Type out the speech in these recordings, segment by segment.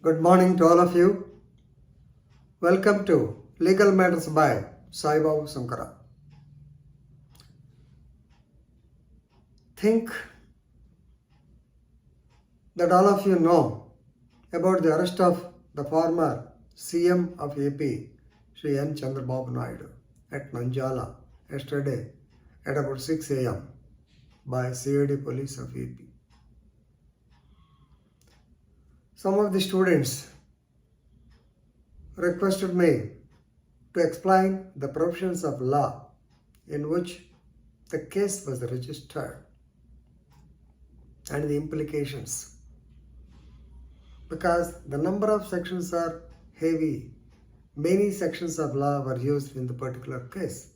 Good morning to all of you. Welcome to Legal Matters by Saibabu Sankara. Think that all of you know about the arrest of the former CM of AP, Sri N. Chandrababu Naidu, at Nanjala yesterday at about 6 a.m. by CID police of AP. Some of the students requested me to explain the provisions of law in which the case was registered and the implications, because the number of sections are heavy. Many sections of law were used in the particular case.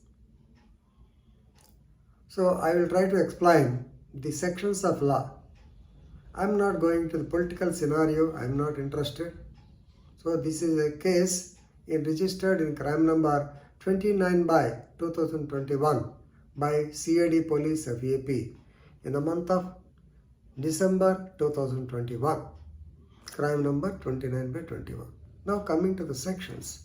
So I will try to explain the sections of law. I'm not going to the political scenario, I'm not interested. So this is a case registered in crime number 29 by 2021 by CID police of AP in the month of December 2021. Crime number 29 by 21. Now coming to the sections.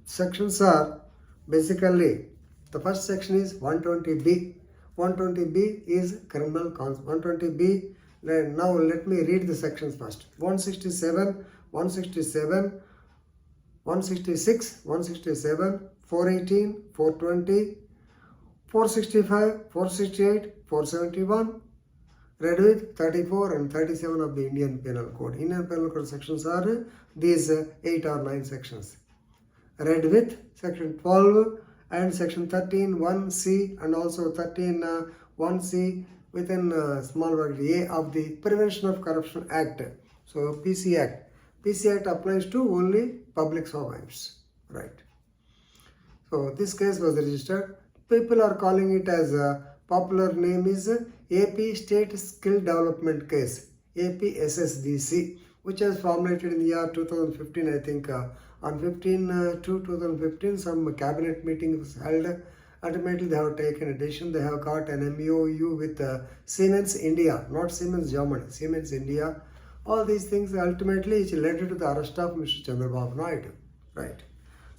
Sections are basically, the first section is 120B. 120B is criminal consequence. 120B, now let me read the sections first. 167, 167, 166, 167, 418, 420, 465, 468, 471, read with 34 and 37 of the Indian Penal Code. Indian Penal Code sections are these 8 or 9 sections. Read with section 12 and section 13 1C and also 13 1C within small bracket A of the Prevention of Corruption Act. So PC Act. PC Act applies to only public servants, right? So this case was registered. People are calling it as a popular name is AP State Skill Development Case, APSSDC, which was formulated in the year 2015, I think. On 15/2/2015, some cabinet meeting was held. Ultimately, they have taken a decision. They have got an MOU with Siemens India, not Siemens Germany, Siemens India. All these things ultimately it led to the arrest of Mr. Chandrababu Naidu. Right.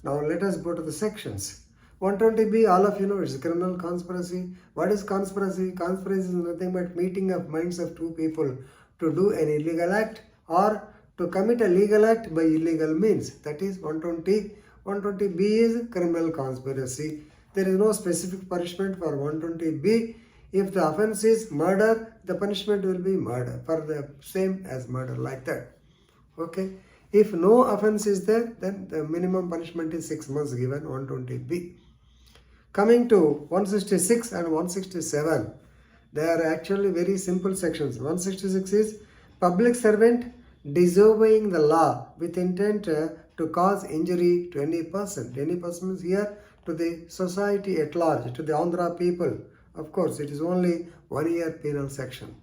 Now let us go to the sections. 120B, all of you know, it's a criminal conspiracy. What is conspiracy? Conspiracy is nothing but meeting of minds of two people to do an illegal act or to commit a legal act by illegal means. That is 120. 120B is criminal conspiracy. There is no specific punishment for 120B. If the offense is murder, the punishment will be murder, for the same as murder, like that. Okay. If no offense is there, then the minimum punishment is 6 months given, 120B. Coming to 166 and 167, they are actually very simple sections. 166 is public servant disobeying the law with intent to cause injury to any person. Any person is here to the society at large, to the Andhra people. Of course, it is only 1 year penal section.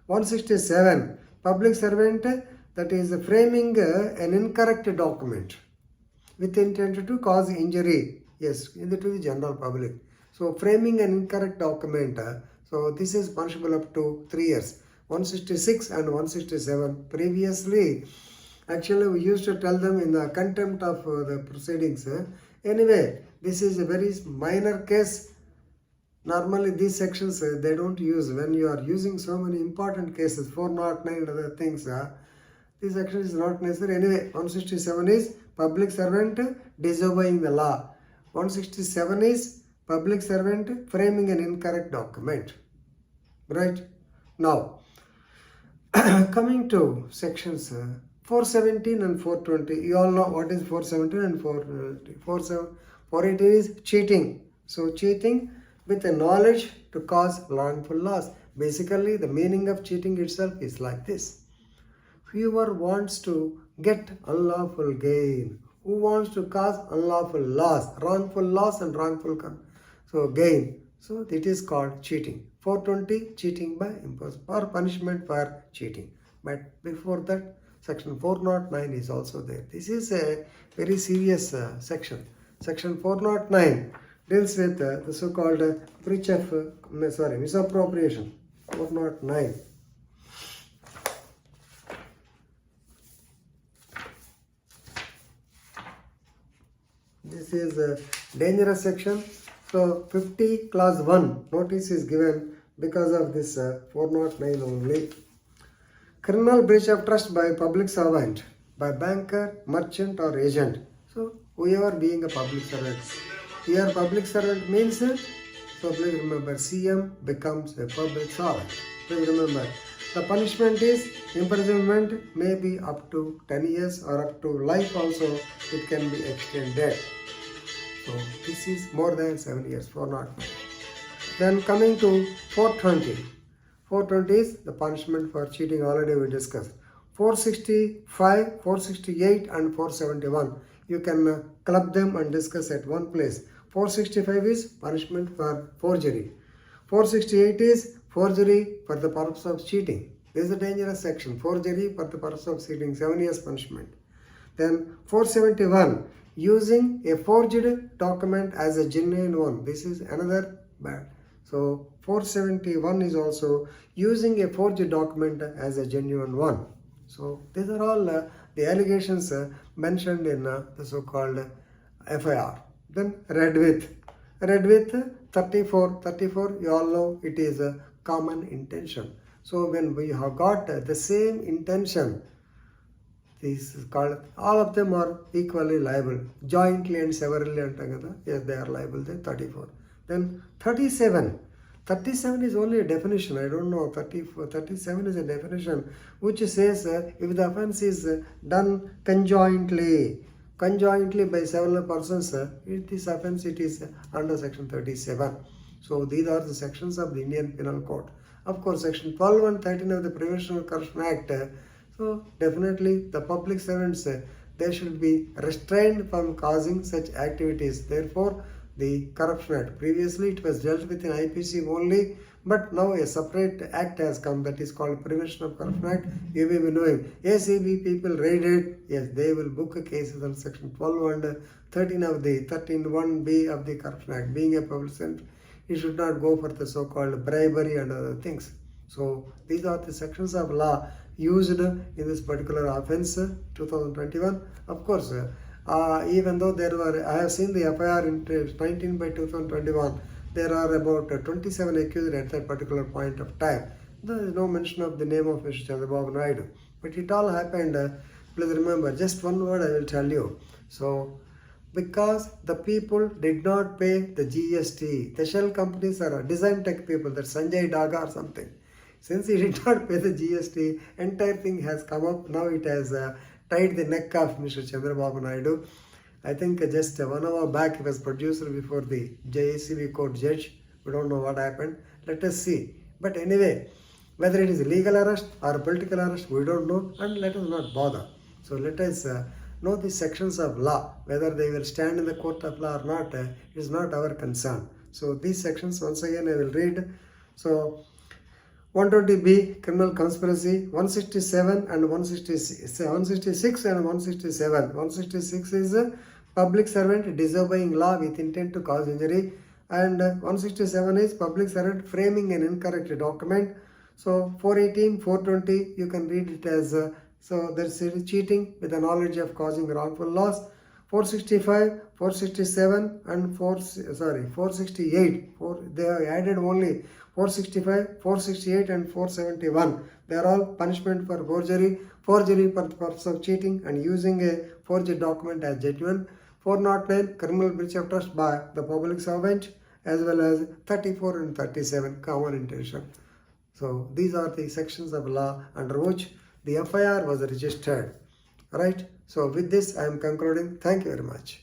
167, public servant that is framing an incorrect document with intent to cause injury, yes, to the general public. So framing an incorrect document, so this is punishable up to 3 years. 166 and 167. Previously, actually we used to tell them in the contempt of the proceedings. Anyway, this is a very minor case. Normally these sections they don't use when you are using so many important cases, 409 and other things. This section is not necessary. Anyway, 167 is public servant disobeying the law. 167 is public servant framing an incorrect document. Right? Now, coming to sections 417 and 420, you all know what is 417 and 420. 418 is cheating. So cheating with a knowledge to cause wrongful loss. Basically, the meaning of cheating itself is like this. Whoever wants to get unlawful gain, who wants to cause unlawful loss, wrongful loss and wrongful gain. So it is called cheating. 420, cheating by impulse or punishment for cheating. But before that, section 409 is also there. This is a very serious section. Section 409 deals with the so-called breach of misappropriation. 409. This is a dangerous section. So 50 clause 1 notice is given because of this 409 only. Criminal breach of trust by public servant, by banker, merchant or agent. So whoever being a public servant. Here public servant means, so please remember, CM becomes a public servant. Please remember, the punishment is imprisonment, may be up to 10 years or up to life also, it can be extended. So this is more than 7 years, 409. Then coming to 420. 420 is the punishment for cheating, already we discussed. 465, 468 and 471. You can club them and discuss at one place. 465 is punishment for forgery. 468 is forgery for the purpose of cheating. This is a dangerous section. Forgery for the purpose of cheating, 7 years punishment. Then 471, using a forged document as a genuine one. This is another bad. So 471 is also using a forged document as a genuine one. So these are all the allegations mentioned in the so-called FIR. Then read with 34. 34, you all know it is a common intention. So when we have got the same intention, this is called, all of them are equally liable, jointly and severally. Yes, they are liable. Then 34. Then 37. 37 is only a definition. I don't know. 37 is a definition which says if the offense is done conjointly by several persons, this offense it is under section 37. So these are the sections of the Indian Penal Code. Of course, section 12 and 13 of the Prevention of Corruption Act. So definitely the public servants, they should be restrained from causing such activities. Therefore, the Corruption Act, previously it was dealt with in IPC only, but now a separate act has come that is called Prevention of Corruption Act. You will be knowing, ACB people raided, yes, they will book cases on section 12 and 13 of the 13(1)(b) of the Corruption Act. Being a public servant, he should not go for the so-called bribery and other things. So these are the sections of law used in this particular offense 2021. Of course, even though there were, I have seen the FIR in 19/2021, there are about 27 accused at that particular point of time. There is no mention of the name of Mr. Chandrababu Naidu. But it all happened, please remember, just one word I will tell you. So, because the people did not pay the GST, the shell companies are design tech people, that Sanjay Daga or something. Since he did not pay the GST, entire thing has come up. Now it has tied the neck of Mr. Chandrababu Naidu. I think just 1 hour back he was produced before the JACB court judge. We don't know what happened. Let us see. But anyway, whether it is a legal arrest or a political arrest, we don't know, and let us not bother. So let us know the sections of law. Whether they will stand in the court of law or not, is not our concern. So these sections, once again I will read. So 120B, criminal conspiracy, 167 and 166 and 167. 166 is public servant disobeying law with intent to cause injury, and 167 is public servant framing an incorrect document. So 418, 420, you can read it as so there's cheating with the knowledge of causing wrongful loss. 465, 467 and 468. They have added only 465, 468 and 471. They are all punishment for forgery for the purpose of cheating and using a forged document as genuine. 409, criminal breach of trust by the public servant, as well as 34 and 37, common intention. So these are the sections of law under which the FIR was registered. Right? So with this I am concluding. Thank you very much.